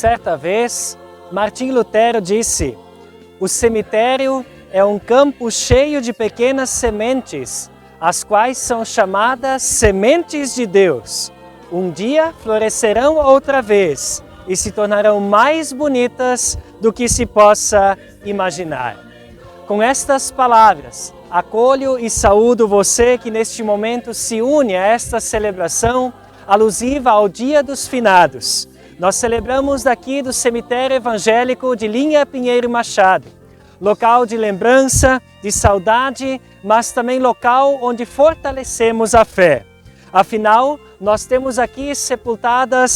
Certa vez, Martim Lutero disse: "O cemitério é um campo cheio de pequenas sementes, as quais são chamadas sementes de Deus. Um dia florescerão outra vez e se tornarão mais bonitas do que se possa imaginar." Com estas palavras, acolho e saúdo você que neste momento se une a esta celebração alusiva ao Dia dos Finados. Nós celebramos daqui do Cemitério Evangélico de Linha Pinheiro Machado, local de lembrança, de saudade, mas também local onde fortalecemos a fé. Afinal, nós temos aqui sepultadas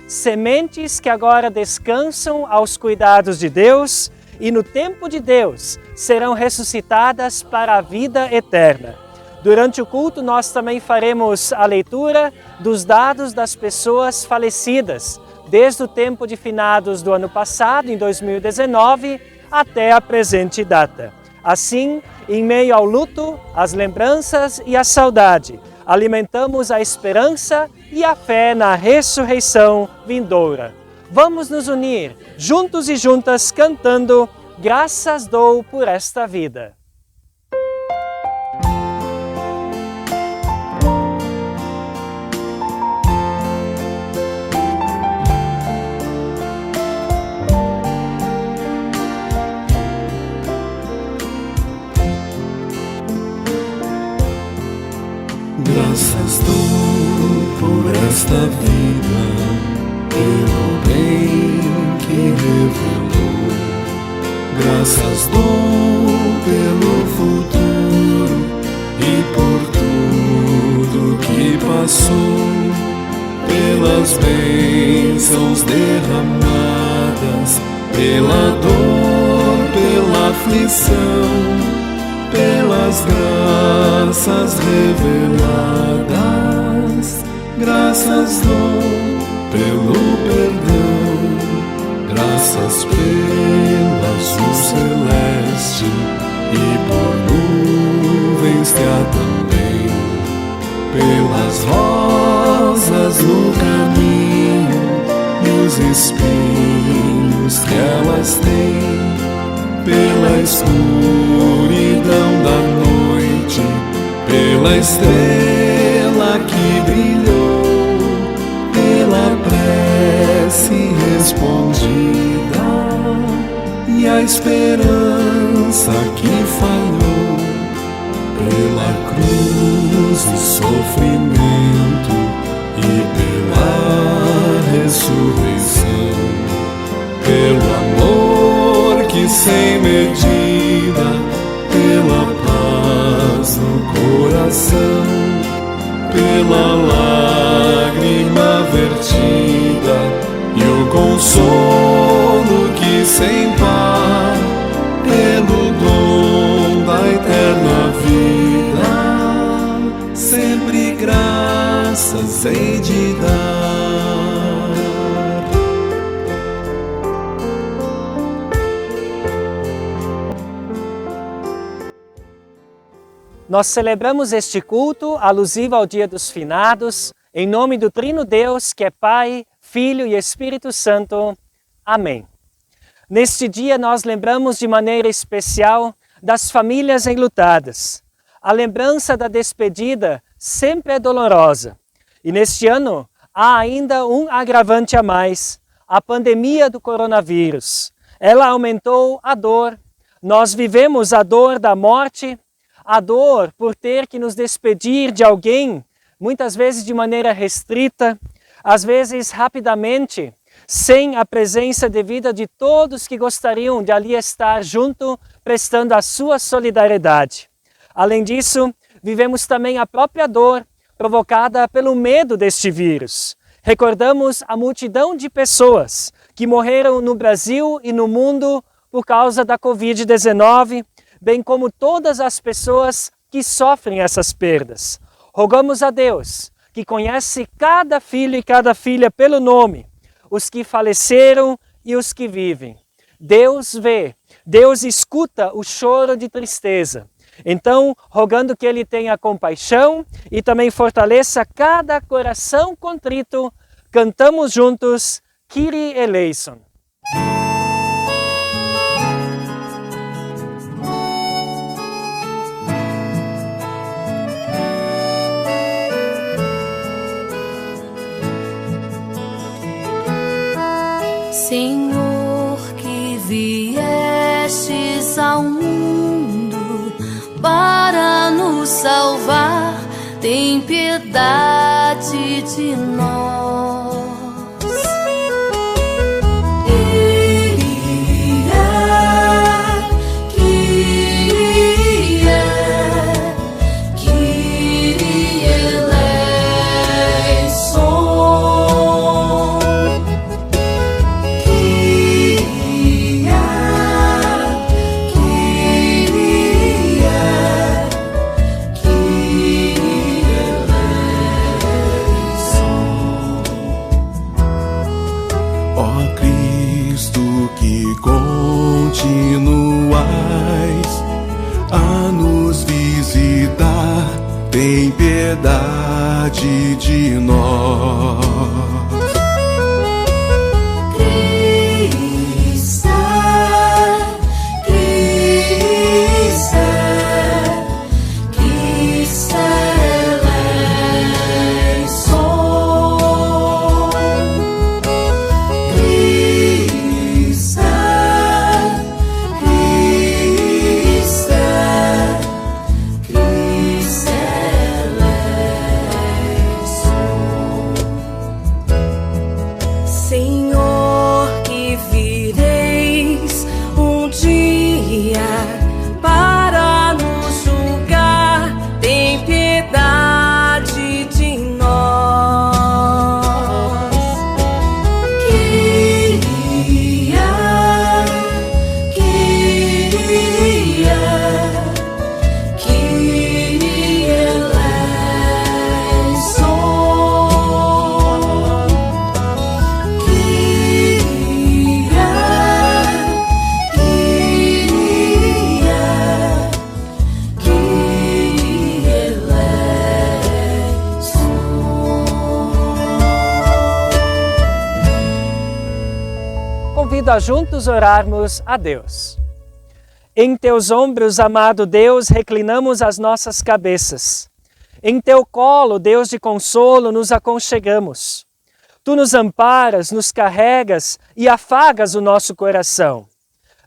sementes que agora descansam aos cuidados de Deus e no tempo de Deus serão ressuscitadas para a vida eterna. Durante o culto nós também faremos a leitura dos dados das pessoas falecidas, desde o tempo de finados do ano passado, em 2019, até a presente data. Assim, em meio ao luto, às lembranças e à saudade, alimentamos a esperança e a fé na ressurreição vindoura. Vamos nos unir, juntos e juntas, cantando "Graças dou por esta vida". Graças dou por esta vida, pelo bem que revelou. Graças dou pelo futuro e por tudo que passou, pelas bênçãos derramadas, pela dor, pela aflição, pelas graças reveladas. Graças dou pelo perdão, graças pela azul celeste e por nuvens que há também, pelas rosas no caminho e os espinhos que elas têm, pela escuridão da noite, pela estrela que brilhou, pela prece respondida e a esperança que falhou, pela cruz e sofrimento e pela ressurreição, pelo amor que sem medida, pela paz no coração, pela lágrima vertida e o consolo que sem par, pelo dom da eterna vida, sempre graças hei de dar. Nós celebramos este culto alusivo ao Dia dos Finados, em nome do Trino Deus, que é Pai, Filho e Espírito Santo. Amém. Neste dia nós lembramos de maneira especial das famílias enlutadas. A lembrança da despedida sempre é dolorosa. E neste ano há ainda um agravante a mais, a pandemia do coronavírus. Ela aumentou a dor. Nós vivemos a dor da morte, a dor por ter que nos despedir de alguém, muitas vezes de maneira restrita, às vezes rapidamente, sem a presença devida de todos que gostariam de ali estar junto, prestando a sua solidariedade. Além disso, vivemos também a própria dor provocada pelo medo deste vírus. Recordamos a multidão de pessoas que morreram no Brasil e no mundo por causa da Covid-19, bem como todas as pessoas que sofrem essas perdas. Rogamos a Deus, que conhece cada filho e cada filha pelo nome, os que faleceram e os que vivem. Deus vê, Deus escuta o choro de tristeza. Então, rogando que Ele tenha compaixão e também fortaleça cada coração contrito, cantamos juntos Kyrie eleison. Senhor, que viestes ao mundo para nos salvar, tem piedade de nós. Continuais a nos visitar, tem piedade de nós. Senhor, que vireis um dia para nos julgar, tem piedade de nós. Convido a juntos orarmos a Deus. Em teus ombros, amado Deus, reclinamos as nossas cabeças. Em teu colo, Deus de consolo, nos aconchegamos. Tu nos amparas, nos carregas e afagas o nosso coração.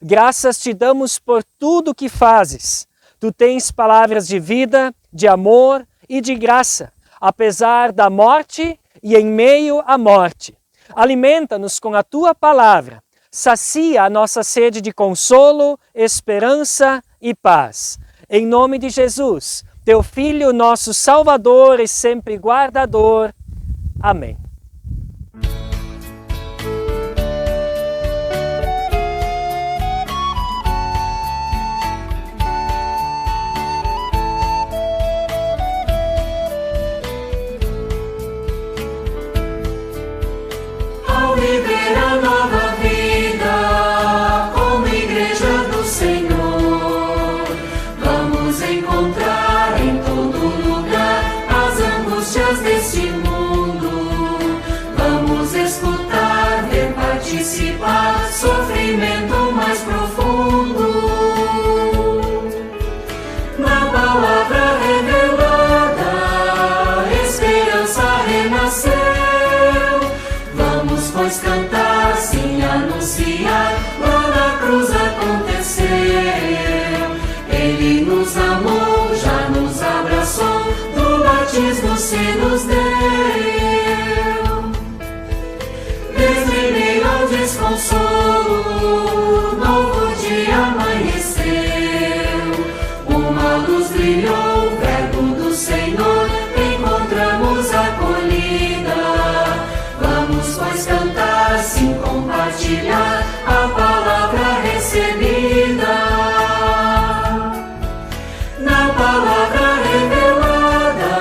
Graças te damos por tudo que fazes. Tu tens palavras de vida, de amor e de graça, apesar da morte e em meio à morte. Alimenta-nos com a tua palavra. Sacia a nossa sede de consolo, esperança e paz. Em nome de Jesus, teu Filho, nosso Salvador e sempre guardador. Amém. Ao viver a nova vida, como igreja do Senhor, vamos encontrar em todo lugar as angústias deste mundo. Vamos escutar, ver, participar, sofrimento mais profundo. Na palavra revelada, esperança renasceu. Pois cantar, sim, anunciar, lá na cruz aconteceu. Ele nos amou, já nos abraçou, do batismo se nos deu. Desde ao desconsolo, novo dia amanheceu. Uma luz brilhou, verbo do Senhor, encontramos acolhida. Vamos, pois, cantar, sim, compartilhar a palavra recebida. Na palavra revelada,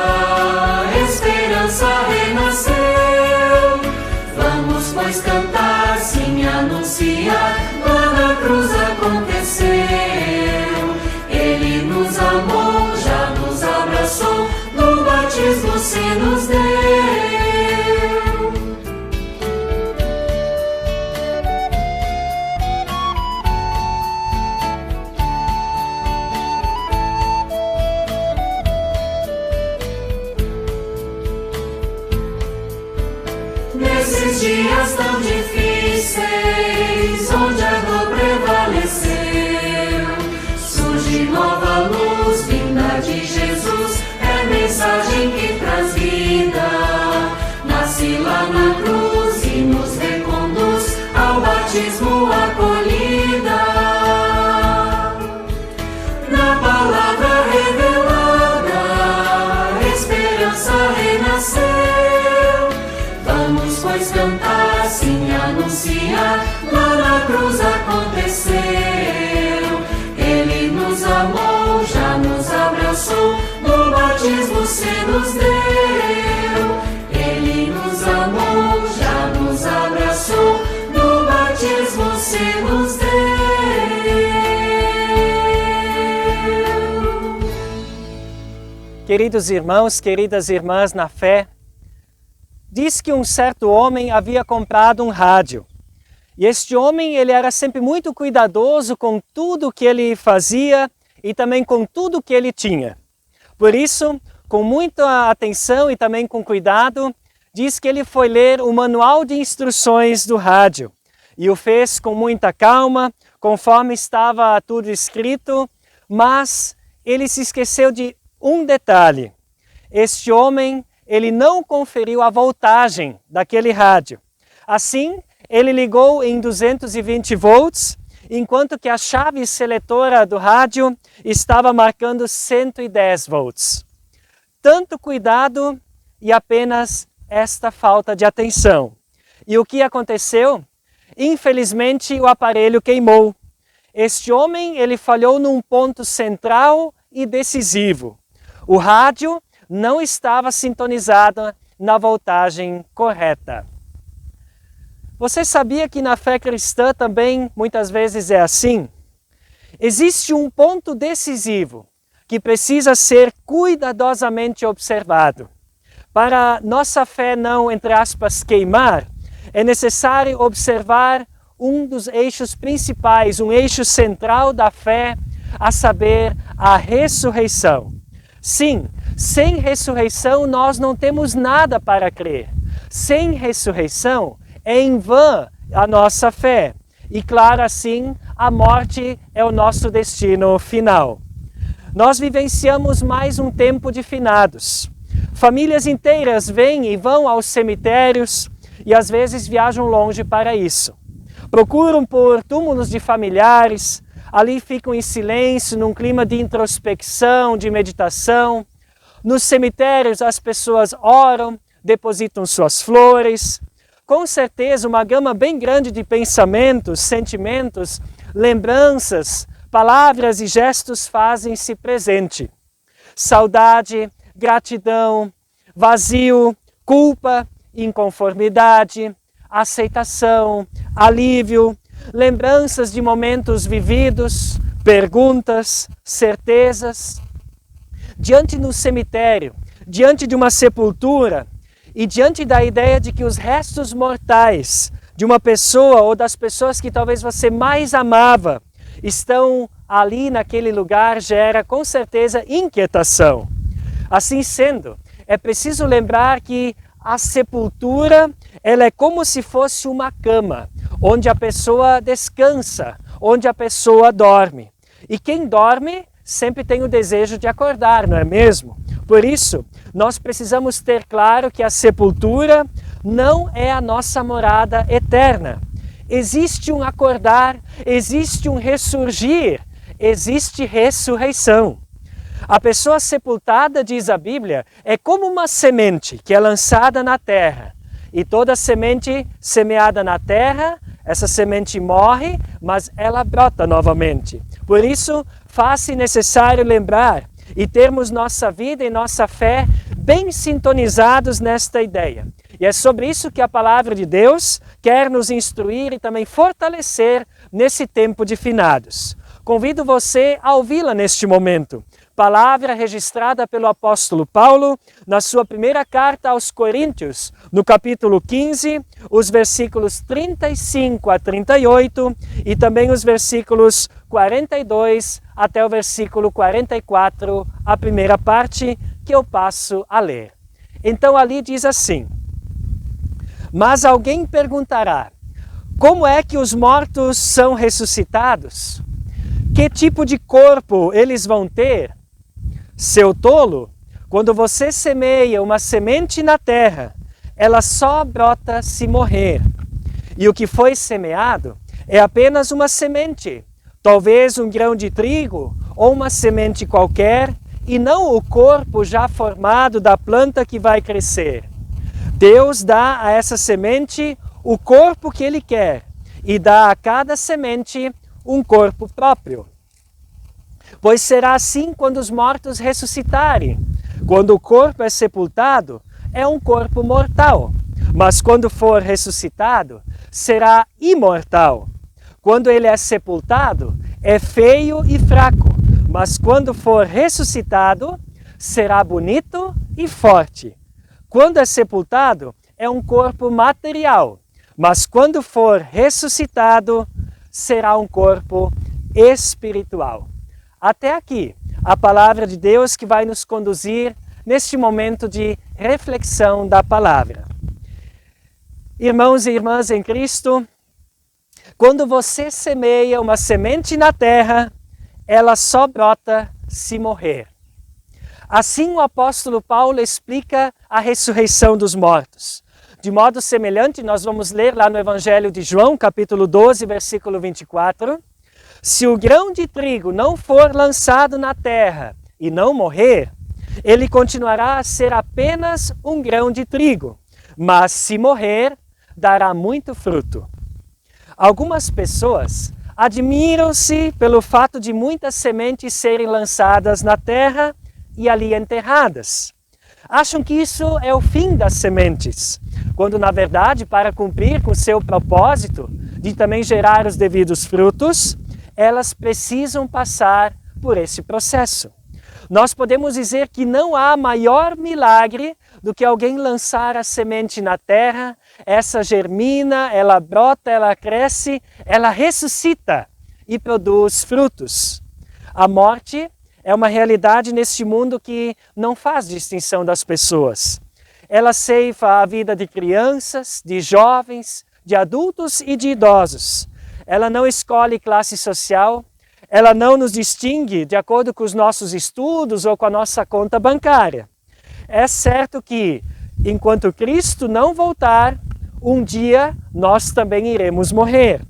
esperança renasceu. Vamos, pois, cantar, sim, anunciar, lá na cruz aconteceu. Ele nos amou, já nos abraçou, no batismo se nos deu. queridos irmãos, queridas irmãs na fé, diz que um certo homem havia comprado um rádio. E este homem, ele era sempre muito cuidadoso com tudo que ele fazia e também com tudo que ele tinha. Por isso, com muita atenção e também com cuidado, diz que ele foi ler o manual de instruções do rádio e o fez com muita calma, conforme estava tudo escrito, mas ele se esqueceu de um detalhe. Este homem, ele não conferiu a voltagem daquele rádio. Assim, ele ligou em 220 volts, enquanto que a chave seletora do rádio estava marcando 110 volts. Tanto cuidado e apenas esta falta de atenção. E o que aconteceu? Infelizmente, o aparelho queimou. Este homem, ele falhou num ponto central e decisivo. O rádio não estava sintonizado na voltagem correta. Você sabia que na fé cristã também muitas vezes é assim? Existe um ponto decisivo que precisa ser cuidadosamente observado. Para nossa fé não, entre aspas, queimar, é necessário observar um dos eixos principais, um eixo central da fé, a saber, a ressurreição. Sim, sem ressurreição nós não temos nada para crer. Sem ressurreição é em vão a nossa fé. E claro, assim, a morte é o nosso destino final. Nós vivenciamos mais um tempo de finados. Famílias inteiras vêm e vão aos cemitérios e às vezes viajam longe para isso. Procuram por túmulos de familiares, ali ficam em silêncio, num clima de introspecção, de meditação. Nos cemitérios as pessoas oram, depositam suas flores. Com certeza uma gama bem grande de pensamentos, sentimentos, lembranças, palavras e gestos fazem-se presente. Saudade, gratidão, vazio, culpa, inconformidade, aceitação, alívio, lembranças de momentos vividos, perguntas, certezas. Diante do cemitério, diante de uma sepultura e diante da ideia de que os restos mortais de uma pessoa ou das pessoas que talvez você mais amava estão ali naquele lugar, gera com certeza inquietação. Assim sendo, é preciso lembrar que a sepultura, ela é como se fosse uma cama, onde a pessoa descansa, onde a pessoa dorme. E quem dorme sempre tem o desejo de acordar, não é mesmo? Por isso, nós precisamos ter claro que a sepultura não é a nossa morada eterna. Existe um acordar, existe um ressurgir, existe ressurreição. A pessoa sepultada, diz a Bíblia, é como uma semente que é lançada na terra. E toda semente semeada na terra, essa semente morre, mas ela brota novamente. Por isso, faz-se necessário lembrar e termos nossa vida e nossa fé bem sintonizados nesta ideia. E é sobre isso que a palavra de Deus quer nos instruir e também fortalecer nesse tempo de finados. Convido você a ouvi-la neste momento. Palavra registrada pelo apóstolo Paulo na sua primeira carta aos Coríntios, no capítulo 15, os versículos 35 a 38 e também os versículos 42 até o versículo 44, a primeira parte que eu passo a ler. Então ali diz assim: mas alguém perguntará, como é que os mortos são ressuscitados? Que tipo de corpo eles vão ter? Seu tolo, quando você semeia uma semente na terra, ela só brota se morrer. E o que foi semeado é apenas uma semente, talvez um grão de trigo ou uma semente qualquer, e não o corpo já formado da planta que vai crescer. Deus dá a essa semente o corpo que Ele quer e dá a cada semente um corpo próprio. Pois será assim quando os mortos ressuscitarem. Quando o corpo é sepultado, é um corpo mortal, mas quando for ressuscitado, será imortal. Quando ele é sepultado, é feio e fraco, mas quando for ressuscitado, será bonito e forte. Quando é sepultado, é um corpo material, mas quando for ressuscitado, será um corpo espiritual. Até aqui, a palavra de Deus que vai nos conduzir neste momento de reflexão da palavra. Irmãos e irmãs em Cristo, quando você semeia uma semente na terra, ela só brota se morrer. Assim o apóstolo Paulo explica a ressurreição dos mortos. De modo semelhante, nós vamos ler lá no Evangelho de João, capítulo 12, versículo 24. Se o grão de trigo não for lançado na terra e não morrer, ele continuará a ser apenas um grão de trigo, mas se morrer, dará muito fruto. Algumas pessoas admiram-se pelo fato de muitas sementes serem lançadas na terra e ali enterradas. Acham que isso é o fim das sementes, quando na verdade, para cumprir com seu propósito de também gerar os devidos frutos, elas precisam passar por esse processo. Nós podemos dizer que não há maior milagre do que alguém lançar a semente na terra, essa germina, ela brota, ela cresce, ela ressuscita e produz frutos. A morte é uma realidade neste mundo que não faz distinção das pessoas. Ela ceifa a vida de crianças, de jovens, de adultos e de idosos. Ela não escolhe classe social, ela não nos distingue de acordo com os nossos estudos ou com a nossa conta bancária. É certo que, enquanto Cristo não voltar, um dia nós também iremos morrer.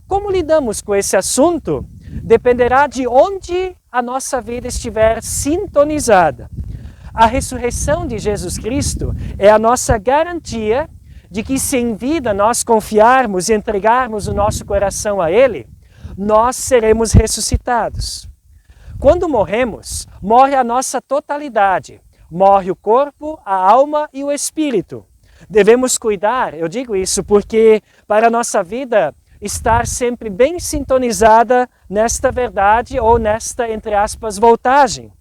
Como lidamos com esse assunto dependerá de onde a nossa vida estiver sintonizada. A ressurreição de Jesus Cristo é a nossa garantia de que, se em vida nós confiarmos e entregarmos o nosso coração a Ele, nós seremos ressuscitados. Quando morremos, morre a nossa totalidade. Morre o corpo, a alma e o espírito. Devemos cuidar, eu digo isso porque para a nossa vida estar sempre bem sintonizada nesta verdade ou nesta, entre aspas, voltagem.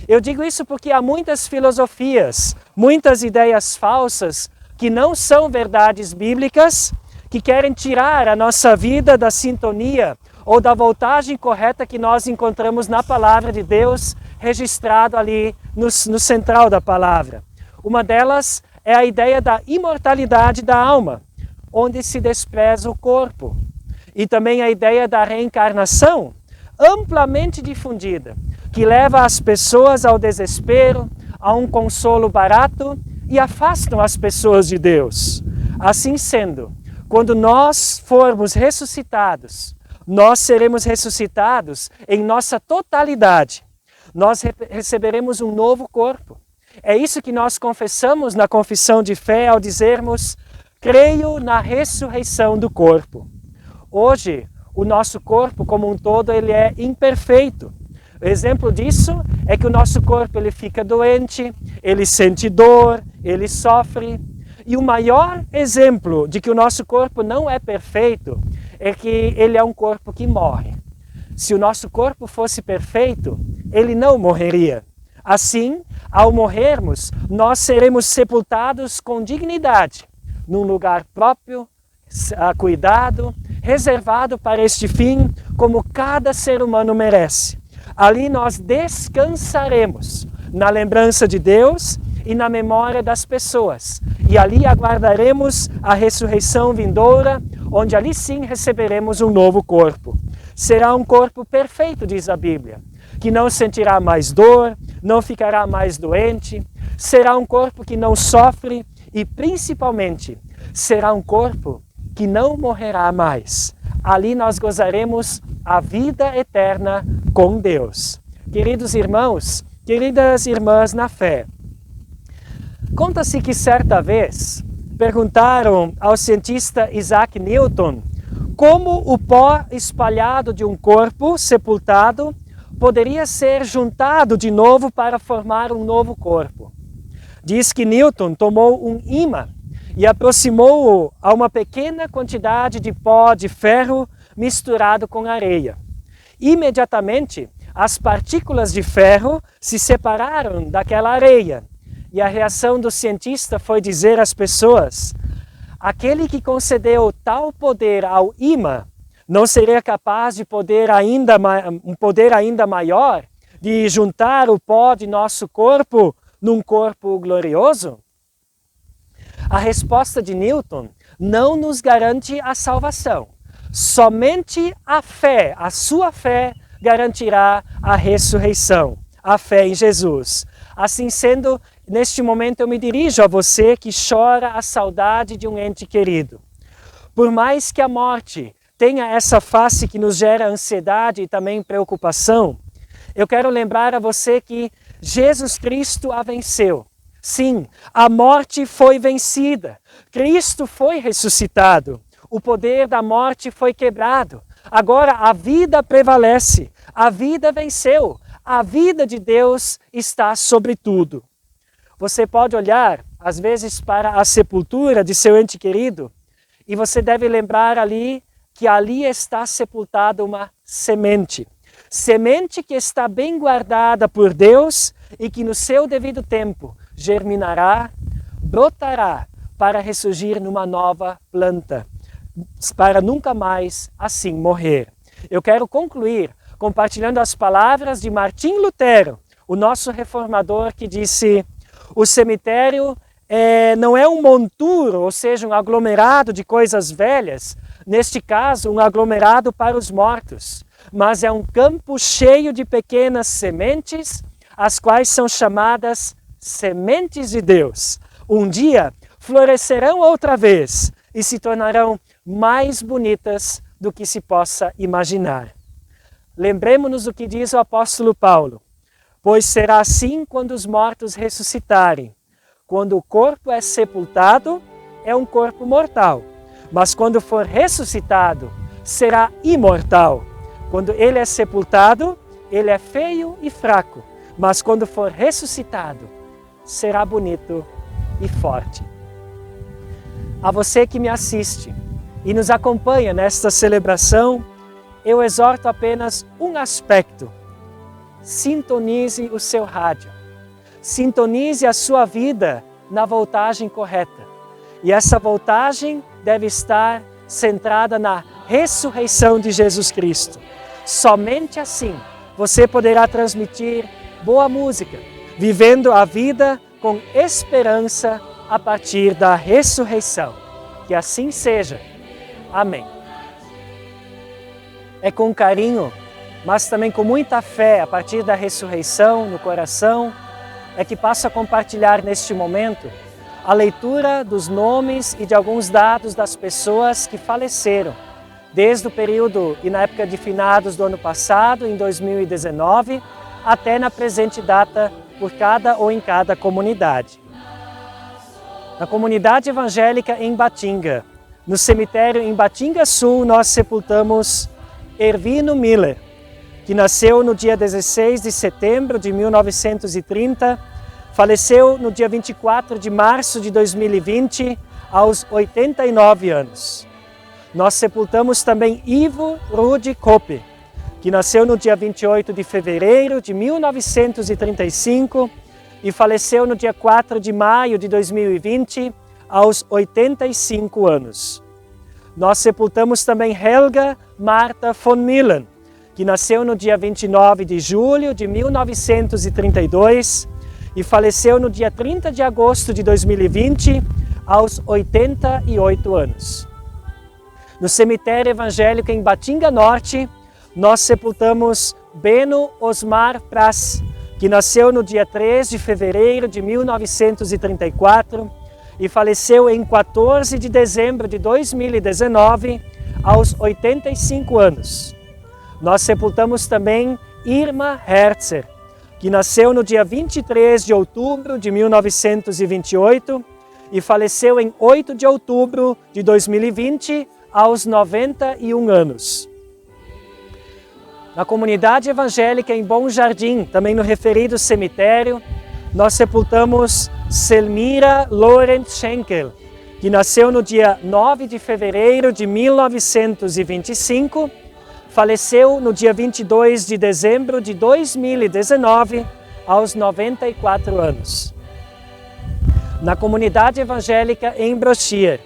Eu digo isso porque há muitas filosofias, muitas ideias falsas que não são verdades bíblicas, que querem tirar a nossa vida da sintonia ou da voltagem correta que nós encontramos na palavra de Deus, registrado ali no central da palavra. Uma delas é a ideia da imortalidade da alma, onde se despreza o corpo. E também a ideia da reencarnação, amplamente difundida, que leva as pessoas ao desespero, a um consolo barato e afastam as pessoas de Deus. Assim sendo, quando nós formos ressuscitados, nós seremos ressuscitados em nossa totalidade. Nós receberemos um novo corpo. É isso que nós confessamos na confissão de fé ao dizermos: creio na ressurreição do corpo. Hoje, o nosso corpo como um todo ele é imperfeito. O exemplo disso é que o nosso corpo ele fica doente, ele sente dor, ele sofre. E o maior exemplo de que o nosso corpo não é perfeito é que ele é um corpo que morre. Se o nosso corpo fosse perfeito, ele não morreria. Assim, ao morrermos, nós seremos sepultados com dignidade, num lugar próprio, cuidado, reservado para este fim, como cada ser humano merece. Ali nós descansaremos na lembrança de Deus e na memória das pessoas. E ali aguardaremos a ressurreição vindoura, onde ali sim receberemos um novo corpo. Será um corpo perfeito, diz a Bíblia, que não sentirá mais dor, não ficará mais doente, será um corpo que não sofre e, principalmente, será um corpo que não morrerá mais. Ali nós gozaremos a vida eterna com Deus. Queridos irmãos, queridas irmãs na fé, conta-se que certa vez perguntaram ao cientista Isaac Newton como o pó espalhado de um corpo sepultado poderia ser juntado de novo para formar um novo corpo. Diz que Newton tomou um ímã e aproximou-o a uma pequena quantidade de pó de ferro misturado com areia. Imediatamente, as partículas de ferro se separaram daquela areia. E a reação do cientista foi dizer às pessoas: aquele que concedeu tal poder ao imã não seria capaz de um poder ainda maior de juntar o pó de nosso corpo num corpo glorioso? A resposta de Newton não nos garante a salvação. Somente a fé, a sua fé, garantirá a ressurreição, a fé em Jesus. Assim sendo, neste momento eu me dirijo a você que chora a saudade de um ente querido. Por mais que a morte tenha essa face que nos gera ansiedade e também preocupação, eu quero lembrar a você que Jesus Cristo a venceu. Sim, a morte foi vencida. Cristo foi ressuscitado. O poder da morte foi quebrado. Agora a vida prevalece. A vida venceu. A vida de Deus está sobre tudo. Você pode olhar, às vezes, para a sepultura de seu ente querido e você deve lembrar que ali está sepultada uma semente. Semente que está bem guardada por Deus e que no seu devido tempo germinará, brotará para ressurgir numa nova planta, para nunca mais assim morrer. Eu quero concluir compartilhando as palavras de Martim Lutero, o nosso reformador, que disse: o cemitério não é um monturo, ou seja, um aglomerado de coisas velhas, neste caso um aglomerado para os mortos, mas é um campo cheio de pequenas sementes, as quais são chamadas sementes de Deus. Um dia florescerão outra vez e se tornarão mais bonitas do que se possa imaginar. Lembremos-nos do que diz o apóstolo Paulo: pois será assim quando os mortos ressuscitarem. Quando o corpo é sepultado, é um corpo mortal, mas quando for ressuscitado, será imortal. Quando ele é sepultado, ele é feio e fraco, mas quando for ressuscitado, será bonito e forte. A você que me assiste e nos acompanha nesta celebração, eu exorto apenas um aspecto: sintonize o seu rádio, sintonize a sua vida na voltagem correta. E essa voltagem deve estar centrada na ressurreição de Jesus Cristo. Somente assim você poderá transmitir boa música, vivendo a vida com esperança a partir da ressurreição. Que assim seja. Amém. É com carinho, mas também com muita fé a partir da ressurreição no coração, é que passo a compartilhar neste momento a leitura dos nomes e de alguns dados das pessoas que faleceram desde o período e na época de finados do ano passado, em 2019, até na presente data por cada ou em cada comunidade. Na comunidade evangélica em Batinga, no cemitério em Batinga Sul, nós sepultamos Ervino Miller, que nasceu no dia 16 de setembro de 1930, faleceu no dia 24 de março de 2020, aos 89 anos. Nós sepultamos também Ivo Rudy Koppe, que nasceu no dia 28 de fevereiro de 1935 e faleceu no dia 4 de maio de 2020, aos 85 anos. Nós sepultamos também Helga Martha von Millen, que nasceu no dia 29 de julho de 1932 e faleceu no dia 30 de agosto de 2020, aos 88 anos. No cemitério evangélico em Batinga Norte, nós sepultamos Beno Osmar Pras, que nasceu no dia 3 de fevereiro de 1934 e faleceu em 14 de dezembro de 2019, aos 85 anos. Nós sepultamos também Irma Herzer, que nasceu no dia 23 de outubro de 1928 e faleceu em 8 de outubro de 2020, aos 91 anos. Na comunidade evangélica em Bom Jardim, também no referido cemitério, nós sepultamos Selmira Lorenz Schenkel, que nasceu no dia 9 de fevereiro de 1925, faleceu no dia 22 de dezembro de 2019, aos 94 anos. Na comunidade evangélica em Brochir,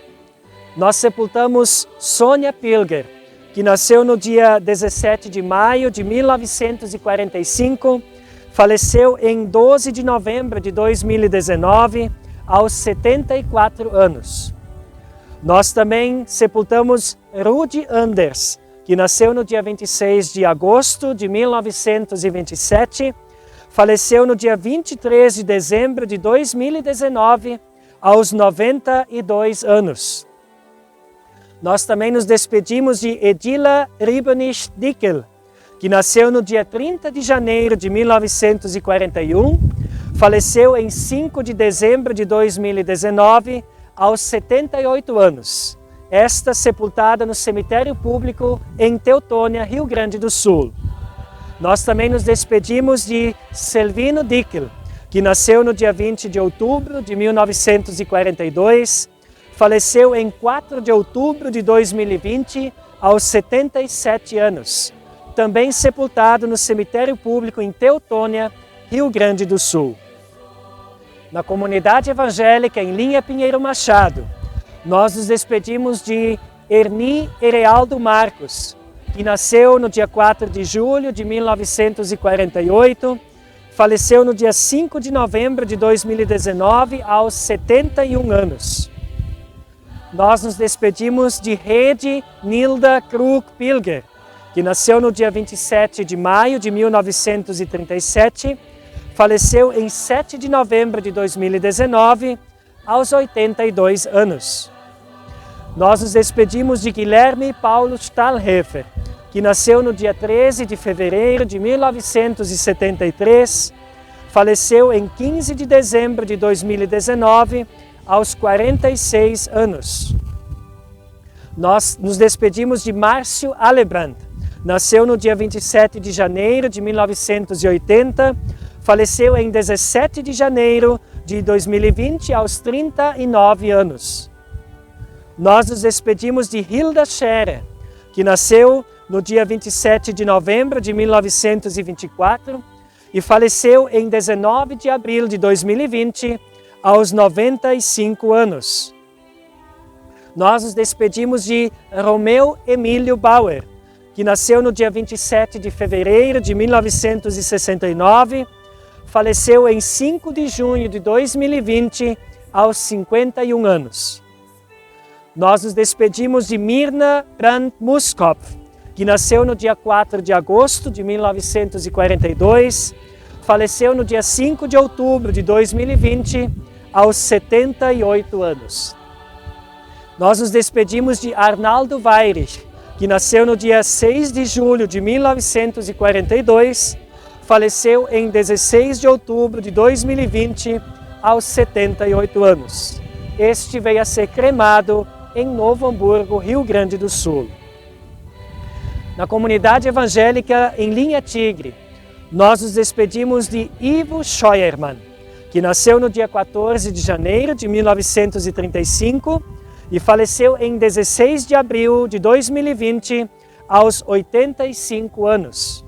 nós sepultamos Sônia Pilger, que nasceu no dia 17 de maio de 1945, faleceu em 12 de novembro de 2019, aos 74 anos. Nós também sepultamos Rudy Anders, que nasceu no dia 26 de agosto de 1927, faleceu no dia 23 de dezembro de 2019, aos 92 anos. Nós também nos despedimos de Edila Ribenich Dickel, que nasceu no dia 30 de janeiro de 1941, faleceu em 5 de dezembro de 2019, aos 78 anos. Esta sepultada no cemitério público em Teutônia, Rio Grande do Sul. Nós também nos despedimos de Selvino Dickel, que nasceu no dia 20 de outubro de 1942, faleceu em 4 de outubro de 2020, aos 77 anos. Também sepultado no cemitério público em Teutônia, Rio Grande do Sul. Na comunidade evangélica em Linha Pinheiro Machado, nós nos despedimos de Erni Erealdo Marcos, que nasceu no dia 4 de julho de 1948, faleceu no dia 5 de novembro de 2019, aos 71 anos. Nós nos despedimos de Hedi Nilda Krug Pilger, que nasceu no dia 27 de maio de 1937, faleceu em 7 de novembro de 2019, aos 82 anos. Nós nos despedimos de Guilherme Paulo Stahlhofer, que nasceu no dia 13 de fevereiro de 1973, faleceu em 15 de dezembro de 2019, aos 46 anos. Nós nos despedimos de Márcio Alebrand, nasceu no dia 27 de janeiro de 1980, faleceu em 17 de janeiro de 2020, aos 39 anos. Nós nos despedimos de Hilda Scherer, que nasceu no dia 27 de novembro de 1924 e faleceu em 19 de abril de 2020, aos 95 anos. Nós nos despedimos de Romeu Emílio Bauer, que nasceu no dia 27 de fevereiro de 1969, faleceu em 5 de junho de 2020, aos 51 anos. Nós nos despedimos de Mirna Brandt Muskopf, que nasceu no dia 4 de agosto de 1942, faleceu no dia 5 de outubro de 2020, aos 78 anos. Nós nos despedimos de Arnaldo Weirich, que nasceu no dia 6 de julho de 1942, faleceu em 16 de outubro de 2020, aos 78 anos. Este veio a ser cremado em Novo Hamburgo, Rio Grande do Sul. Na comunidade evangélica em Linha Tigre, nós nos despedimos de Ivo Scheuermann, que nasceu no dia 14 de janeiro de 1935 e faleceu em 16 de abril de 2020, aos 85 anos.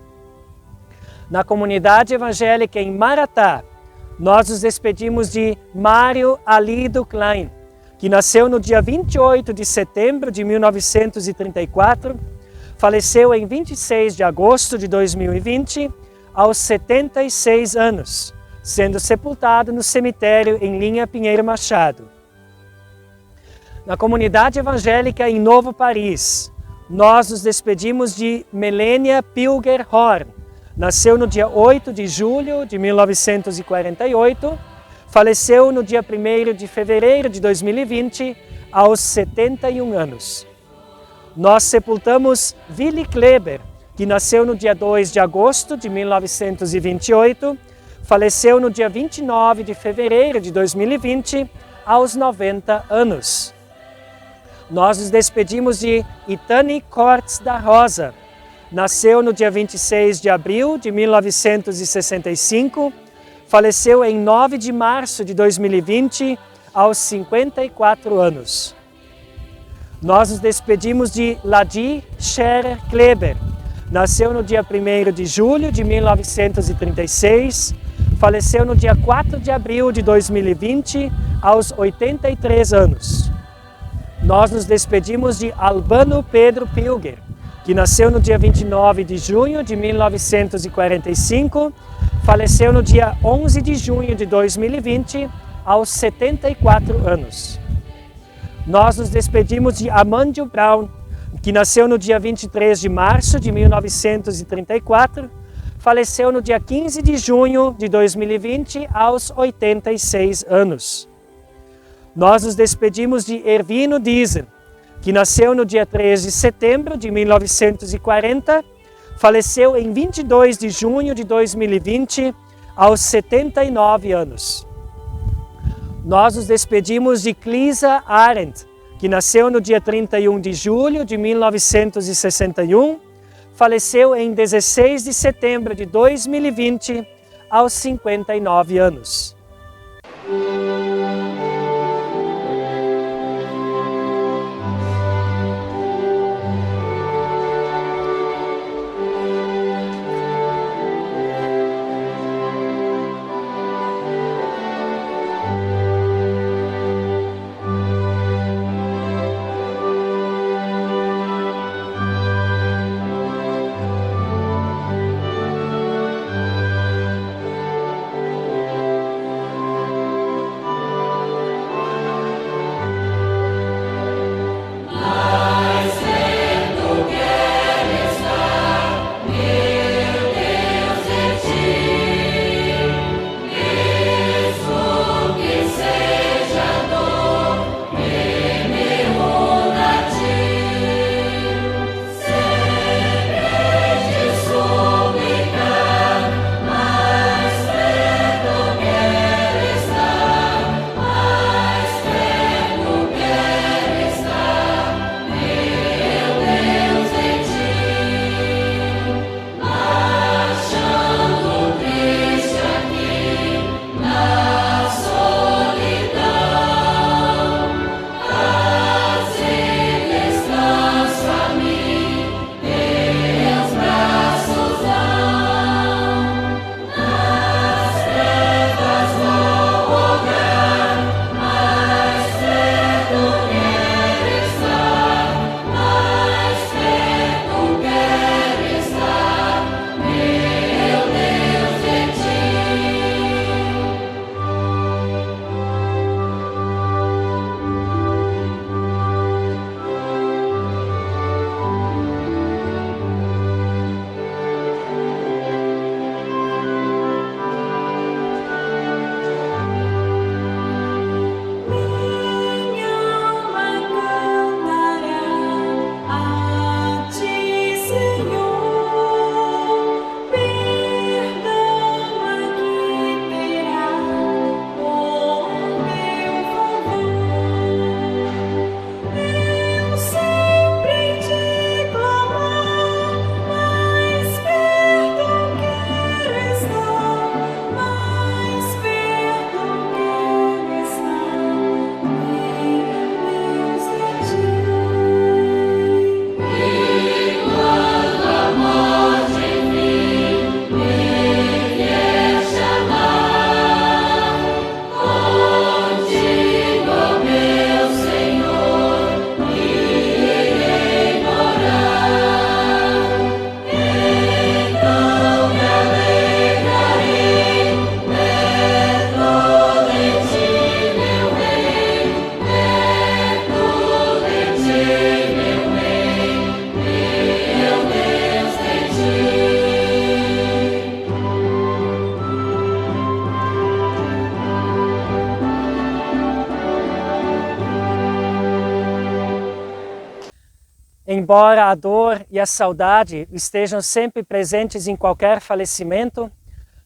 Na comunidade evangélica em Maratá, nós nos despedimos de Mário Alido Klein, que nasceu no dia 28 de setembro de 1934, faleceu em 26 de agosto de 2020, aos 76 anos, sendo sepultado no cemitério em Linha Pinheiro Machado. Na comunidade evangélica em Novo Paris, nós nos despedimos de Melania Pilger Horn. Nasceu no dia 8 de julho de 1948, faleceu no dia 1º de fevereiro de 2020, aos 71 anos. Nós sepultamos Willy Kleber, que nasceu no dia 2 de agosto de 1928, faleceu no dia 29 de fevereiro de 2020, aos 90 anos. Nós nos despedimos de Itani Cortes da Rosa. Nasceu no dia 26 de abril de 1965, faleceu em 9 de março de 2020, aos 54 anos. Nós nos despedimos de Ladi Scherer Kleber. Nasceu no dia 1º de julho de 1936, faleceu no dia 4 de abril de 2020, aos 83 anos. Nós nos despedimos de Albano Pedro Pilger, que nasceu no dia 29 de junho de 1945, faleceu no dia 11 de junho de 2020, aos 74 anos. Nós nos despedimos de Amandio Brown, que nasceu no dia 23 de março de 1934, faleceu no dia 15 de junho de 2020, aos 86 anos. Nós nos despedimos de Ervino Diesel, que nasceu no dia 3 de setembro de 1940, faleceu em 22 de junho de 2020, aos 79 anos. Nós nos despedimos de Lisa Arendt, que nasceu no dia 31 de julho de 1961, faleceu em 16 de setembro de 2020, aos 59 anos. Embora a dor e a saudade estejam sempre presentes em qualquer falecimento,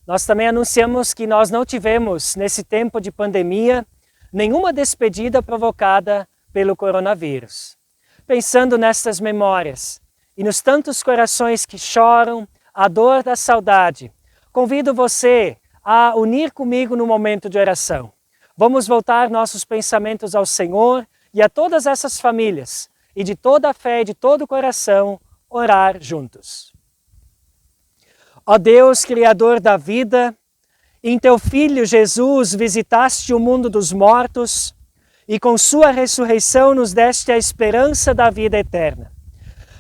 nós também anunciamos que nós não tivemos, nesse tempo de pandemia, nenhuma despedida provocada pelo coronavírus. Pensando nestas memórias e nos tantos corações que choram a dor da saudade, convido você a unir comigo no momento de oração. Vamos voltar nossos pensamentos ao Senhor e a todas essas famílias, e de toda a fé e de todo o coração, orar juntos. Ó Deus, Criador da vida, em Teu Filho Jesus visitaste o mundo dos mortos e com sua ressurreição nos deste a esperança da vida eterna.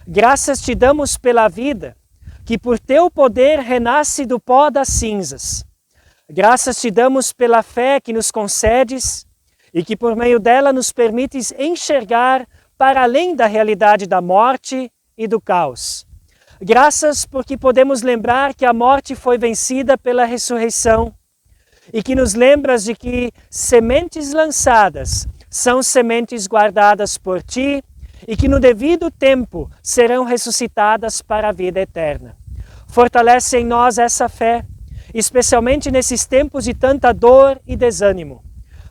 Graças te damos pela vida, que por Teu poder renasce do pó das cinzas. Graças te damos pela fé que nos concedes e que por meio dela nos permites enxergar para além da realidade da morte e do caos. Graças porque podemos lembrar que a morte foi vencida pela ressurreição e que nos lembras de que sementes lançadas são sementes guardadas por Ti e que no devido tempo serão ressuscitadas para a vida eterna. Fortalece em nós essa fé, especialmente nesses tempos de tanta dor e desânimo.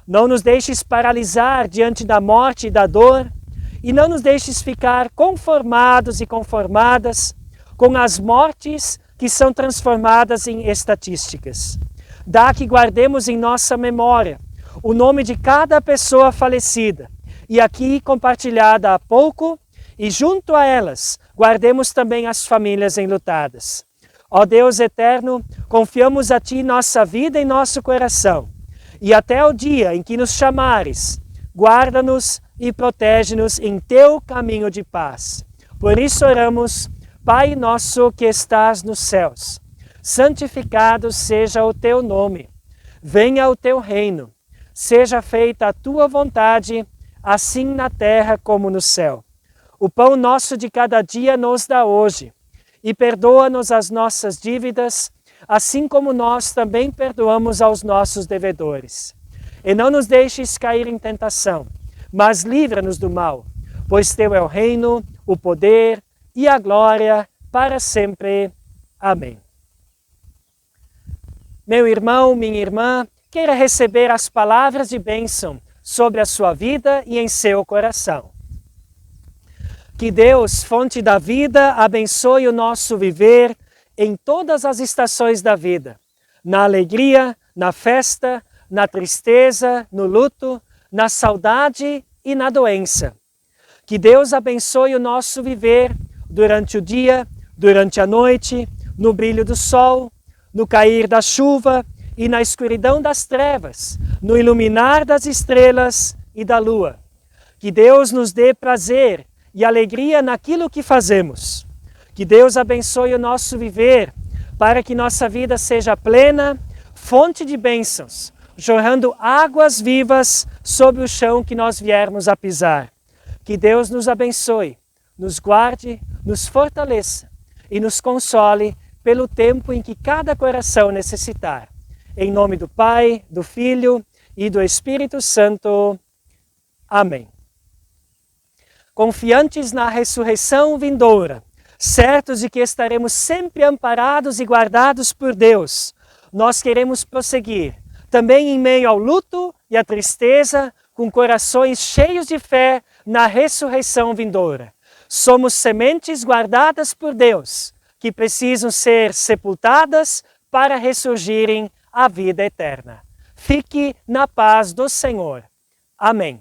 Não nos deixes paralisar diante da morte e da dor e não nos deixes ficar conformados e conformadas com as mortes que são transformadas em estatísticas. Dá que guardemos em nossa memória o nome de cada pessoa falecida e aqui compartilhada há pouco e junto a elas guardemos também as famílias enlutadas. Ó Deus eterno, confiamos a Ti nossa vida e nosso coração e até o dia em que nos chamares, guarda-nos e protege-nos em Teu caminho de paz. Por isso oramos, Pai nosso que estás nos céus, santificado seja o Teu nome. Venha o Teu reino. Seja feita a Tua vontade, assim na terra como no céu. O pão nosso de cada dia nos dá hoje. E perdoa-nos as nossas dívidas, assim como nós também perdoamos aos nossos devedores. E não nos deixes cair em tentação, mas livra-nos do mal, pois Teu é o reino, o poder e a glória para sempre. Amém. Meu irmão, minha irmã, queira receber as palavras de bênção sobre a sua vida e em seu coração. Que Deus, fonte da vida, abençoe o nosso viver em todas as estações da vida, na alegria, na festa, na tristeza, no luto, na saudade e na doença. Que Deus abençoe o nosso viver durante o dia, durante a noite, no brilho do sol, no cair da chuva e na escuridão das trevas, no iluminar das estrelas e da lua. Que Deus nos dê prazer e alegria naquilo que fazemos. Que Deus abençoe o nosso viver para que nossa vida seja plena, fonte de bênçãos, jorrando águas vivas sobre o chão que nós viermos a pisar. Que Deus nos abençoe, nos guarde, nos fortaleça e nos console pelo tempo em que cada coração necessitar. Em nome do Pai, do Filho e do Espírito Santo. Amém. Confiantes na ressurreição vindoura, certos de que estaremos sempre amparados e guardados por Deus, nós queremos prosseguir, também em meio ao luto e à tristeza, com corações cheios de fé na ressurreição vindoura. Somos sementes guardadas por Deus, que precisam ser sepultadas para ressurgirem à vida eterna. Fique na paz do Senhor. Amém.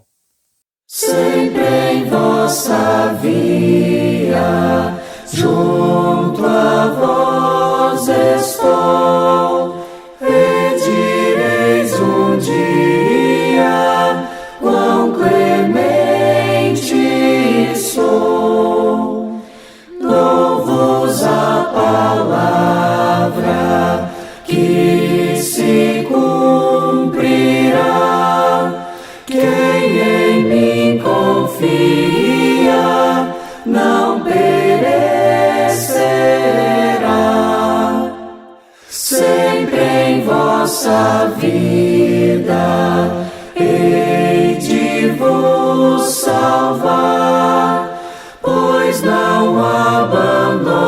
Sempre em vossa via, junto a vós estou, e direis um dia, quão clemente sou. Dou-vos a palavra que se cumprirá. Quem em mim confia não perecerá. Sempre em vossa vida hei de vos salvar, pois não abandono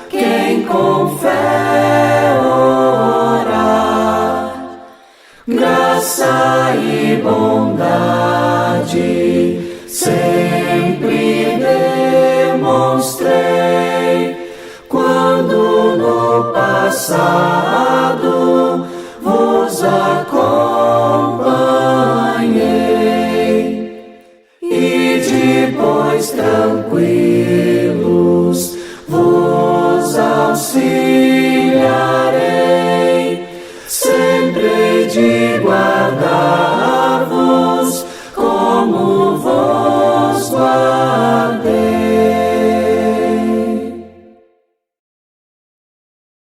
quem com fé orar. Graça e bondade sempre demonstrei, quando no passado vos acompanhei, e depois tranquilo